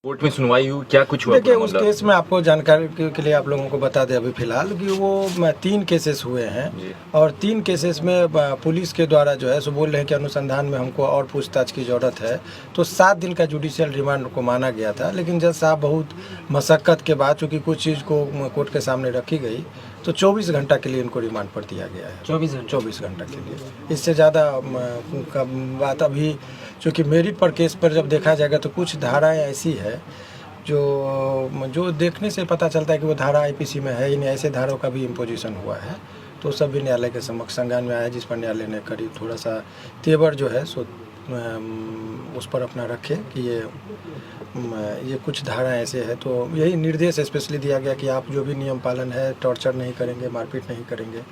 Court में सुनवाई हुई, क्या कुछ हुआ? देखिए, उस केस में आपको जानकारी के लिए आप लोगों को बता दें अभी फिलहाल कि वो 3 केसेस हुए हैं और 3 केसेस में पुलिस के द्वारा जो है सो बोल रहे हैं कि अनुसंधान में हमको और पूछताछ की ज़रूरत है। तो 7 दिन का जुडिशियल रिमांड को माना गया था, लेकिन जज साहब बहुत मशक्क़त के बाद चूँकि कुछ चीज़ को कोर्ट के सामने रखी गई तो 24 घंटा के लिए इनको रिमांड पर दिया गया है। 24 घंटा के लिए, इससे ज़्यादा का बात अभी चूँकि मेरिट पर केस पर जब देखा जाएगा तो कुछ धाराएं ऐसी है जो देखने से पता चलता है कि वो धारा आईपीसी में है ही नहीं। ऐसे धाराओं का भी इम्पोजिशन हुआ है तो सब भी न्यायालय के समक्ष संज्ञान में आया, जिस पर न्यायालय ने करीब थोड़ा सा तेवर जो है सो उस पर अपना रखे कि ये कुछ धाराएं ऐसे है। तो यही निर्देश स्पेशली दिया गया कि आप जो भी नियम पालन है, टॉर्चर नहीं करेंगे, मारपीट नहीं करेंगे,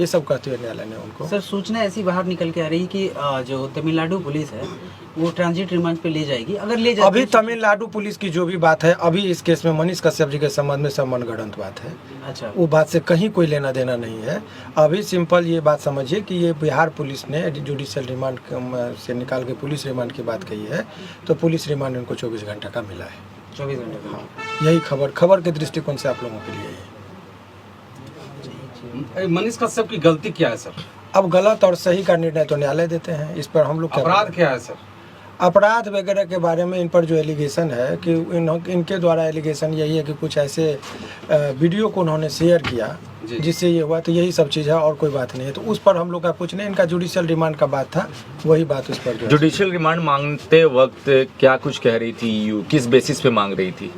ये सब कहते हुए न्यायालय ने उनको। सर, सूचना ऐसी बाहर निकल के आ रही कि जो तमिलनाडु पुलिस है वो ट्रांजिट रिमांड पे ले जाएगी। अगर ले जाएगी अभी तमिलनाडु पुलिस की जो भी बात है, अभी इस केस में मनीष कश्यप जी के संबंध में सब मनगढ़ंत बात है। अच्छा, वो बात से कहीं कोई लेना देना नहीं है। अभी सिंपल ये बात समझिए कि ये बिहार पुलिस ने जुडिशियल रिमांड से निकाल के पुलिस रिमांड की बात कही है, तो पुलिस रिमांड इनको 24 घंटे का मिला है। 24 घंटे का। हाँ, यही खबर के दृष्टिकोण से आप लोगों के लिए है। मनीष कश्यप की गलती क्या है सर? अब गलत और सही का निर्णय तो न्यायालय देते हैं, इस पर हम लोग अपराध क्या है सर? अपराध वगैरह के बारे में इन पर जो एलिगेशन है कि इनके द्वारा एलिगेशन यही है कि कुछ ऐसे वीडियो को उन्होंने शेयर किया जिससे ये हुआ, तो यही सब चीज़ है और कोई बात नहीं है। तो उस पर हम लोग का कुछ नहीं, इनका जुडिशियल रिमांड का बात था, वही बात उस पर जो जुडिशियल रिमांड मांगते वक्त क्या कुछ कह रही थी यू, किस बेसिस पे मांग रही थी?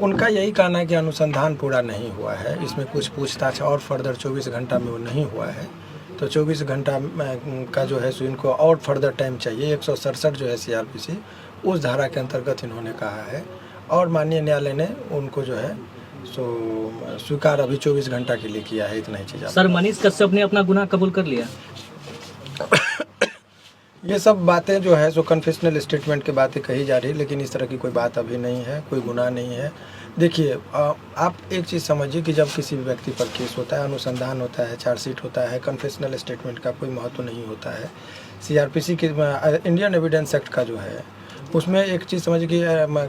उनका यही कहना है कि अनुसंधान पूरा नहीं हुआ है, इसमें कुछ पूछताछ और फर्दर 24 घंटा में वो नहीं हुआ है, तो 24 घंटा का जो है सो इनको और फर्दर टाइम चाहिए। 167 जो है सीआरपीसी, उस धारा के अंतर्गत इन्होंने कहा है और माननीय न्यायालय ने उनको जो है सो स्वीकार अभी 24 घंटा के लिए किया है। इतना ही चीज़। सर, मनीष कश्यप ने अपना गुनाह कबूल कर लिया? ये सब बातें जो है सो कन्फेशनल स्टेटमेंट की बातें कही जा रही है, लेकिन इस तरह की कोई बात अभी नहीं है, कोई गुनाह नहीं है। देखिए, आप एक चीज़ समझिए कि जब किसी भी व्यक्ति पर केस होता है, अनुसंधान होता है, चार्जशीट होता है, कन्फेशनल स्टेटमेंट का कोई महत्व नहीं होता है। सीआरपीसी के इंडियन एविडेंस एक्ट का जो है उसमें एक चीज़ समझिए कि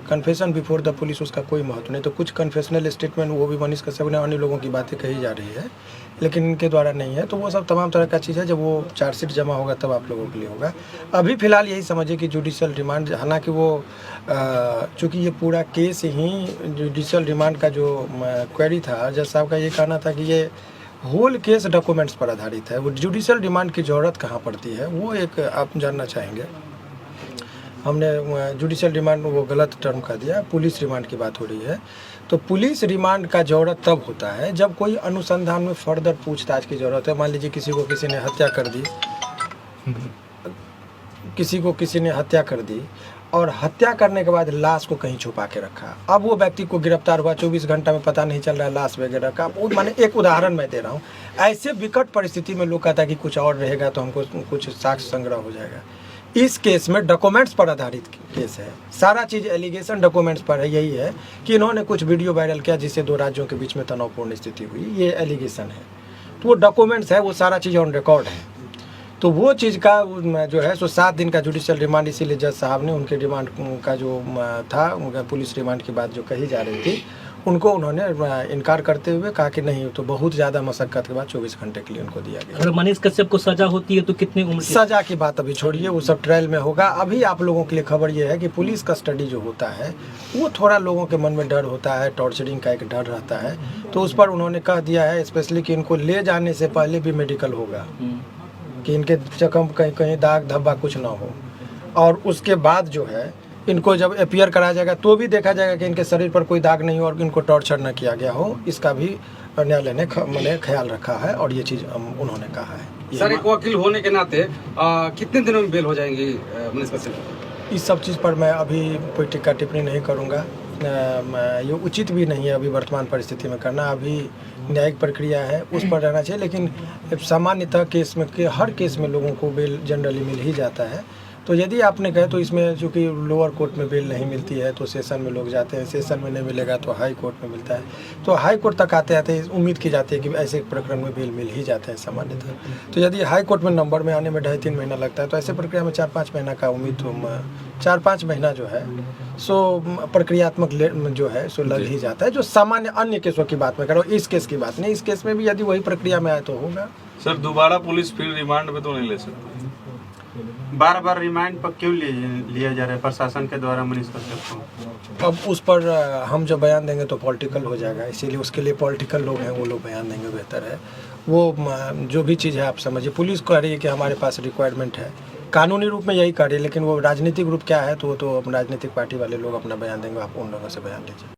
कन्फेशन बिफोर द पुलिस उसका कोई महत्व नहीं। तो कुछ कन्फेशनल स्टेटमेंट वो भी मनीष कश्यप ने अन्य लोगों की बातें कही जा रही है, लेकिन इनके द्वारा नहीं है। तो वो सब तमाम तरह का चीज़ है, जब वो चार्जशीट जमा होगा तब आप लोगों के लिए होगा। अभी फ़िलहाल यही समझिए कि जुडिशियल रिमांड, हालांकि वो चूँकि ये पूरा केस ही जुडिशियल रिमांड का जो क्वेरी था, जज साहब का ये कहना था कि ये होल केस डॉक्यूमेंट्स पर आधारित है, वो जुडिशियल रिमांड की ज़रूरत कहाँ पड़ती है, वो एक आप जानना चाहेंगे। हमने जुडिशियल रिमांड वो गलत टर्म का दिया, पुलिस रिमांड की बात हो रही है। तो पुलिस रिमांड का ज़रूरत तब होता है जब कोई अनुसंधान में फर्दर पूछताछ की ज़रूरत है। मान लीजिए किसी ने हत्या कर दी, किसी ने हत्या कर दी और हत्या करने के बाद लाश को कहीं छुपा के रखा। अब वो व्यक्ति को गिरफ्तार हुआ, 24 घंटा में पता नहीं चल रहा है लाश वगैरह का। वो माने एक उदाहरण मैं दे रहा हूँ। ऐसे विकट परिस्थिति में लोग कहता है कि कुछ और रहेगा तो हमको कुछ साक्ष्य संग्रह हो जाएगा। इस केस में डॉक्यूमेंट्स पर आधारित केस है, सारा चीज़ एलिगेशन डॉक्यूमेंट्स पर है। यही है कि इन्होंने कुछ वीडियो वायरल किया जिससे 2 राज्यों के बीच में तनावपूर्ण स्थिति हुई, ये एलिगेशन है। तो वो डॉक्यूमेंट्स है, वो सारा चीज़ ऑन रिकॉर्ड है। तो वो चीज़ का जो है सो 7 दिन का जुडिशियल रिमांड, इसीलिए जज साहब ने उनके रिमांड का जो था, उनका पुलिस रिमांड की बात जो कही जा रही थी, उनको उन्होंने इनकार करते हुए कहा कि नहीं, तो बहुत ज़्यादा मशक्क़त के बाद 24 घंटे के लिए उनको दिया गया। अगर मनीष कश्यप को सजा होती है तो कितनी उम्र? सजा की बात अभी छोड़िए, वो सब ट्रायल में होगा। अभी आप लोगों के लिए खबर ये है कि पुलिस कस्टडी जो होता है वो थोड़ा लोगों के मन में डर होता है, टॉर्चरिंग का एक डर रहता है। तो उस पर उन्होंने कह दिया है स्पेशली कि इनको ले जाने से पहले भी मेडिकल होगा, कि इनके जख्म कहीं दाग धब्बा कुछ ना हो, और उसके बाद जो है इनको जब अपियर कराया जाएगा तो भी देखा जाएगा कि इनके शरीर पर कोई दाग नहीं हो और इनको टॉर्चर न किया गया हो। इसका भी न्यायालय ने मैंने ख्याल रखा है और ये चीज़ उन्होंने कहा है। सर, एक वकील होने के नाते कितने दिनों में बेल हो जाएंगी मनीष कश्यप? इस सब चीज़ पर मैं अभी कोई टिक्का टिप्पणी नहीं करूँगा, ये उचित भी नहीं है अभी वर्तमान परिस्थिति में करना। अभी न्यायिक प्रक्रिया है, उस पर रहना चाहिए, लेकिन सामान्यतः केस में हर केस में लोगों को बेल जनरली मिल ही जाता है। तो तो यदि आपने कहे तो इसमें चूँकि लोअर कोर्ट में बेल नहीं मिलती है तो सेशन में लोग जाते हैं, सेशन में नहीं मिलेगा तो हाई कोर्ट में मिलता है, तो हाई कोर्ट तक आते आते उम्मीद की जाती है कि ऐसे प्रकरण में बेल मिल ही जाते हैं सामान्यतः। तो यदि हाई कोर्ट में नंबर में आने में 2.5-3 महीना लगता है तो ऐसे प्रक्रिया में 4-5 महीना का उम्मीद तो 4-5 महीना जो है सो प्रक्रियात्मक जो है सो लग ही जाता है। जो सामान्य अन्य केसों की बात मैं कर रहा हूँ, इस केस की बात नहीं। इस केस में भी यदि वही प्रक्रिया में आए तो होगा। सर दोबारा पुलिस फिर रिमांड पे तो नहीं ले सकती? बार बार रिमांड पर क्यों लिया जा रहा है प्रशासन के द्वारा मनीष कश्यप को? अब उस पर हम जब बयान देंगे तो पॉलिटिकल हो जाएगा, इसीलिए उसके लिए पॉलिटिकल लोग हैं, वो लोग बयान देंगे बेहतर है। वो जो भी चीज़ है आप समझिए, पुलिस कह रही है कि हमारे पास रिक्वायरमेंट है, कानूनी रूप में यही कह रही है, लेकिन वो राजनीतिक रूप क्या है तो वो तो राजनीतिक पार्टी वाले लोग अपना बयान देंगे, आप उन लोगों से बयान लीजिए।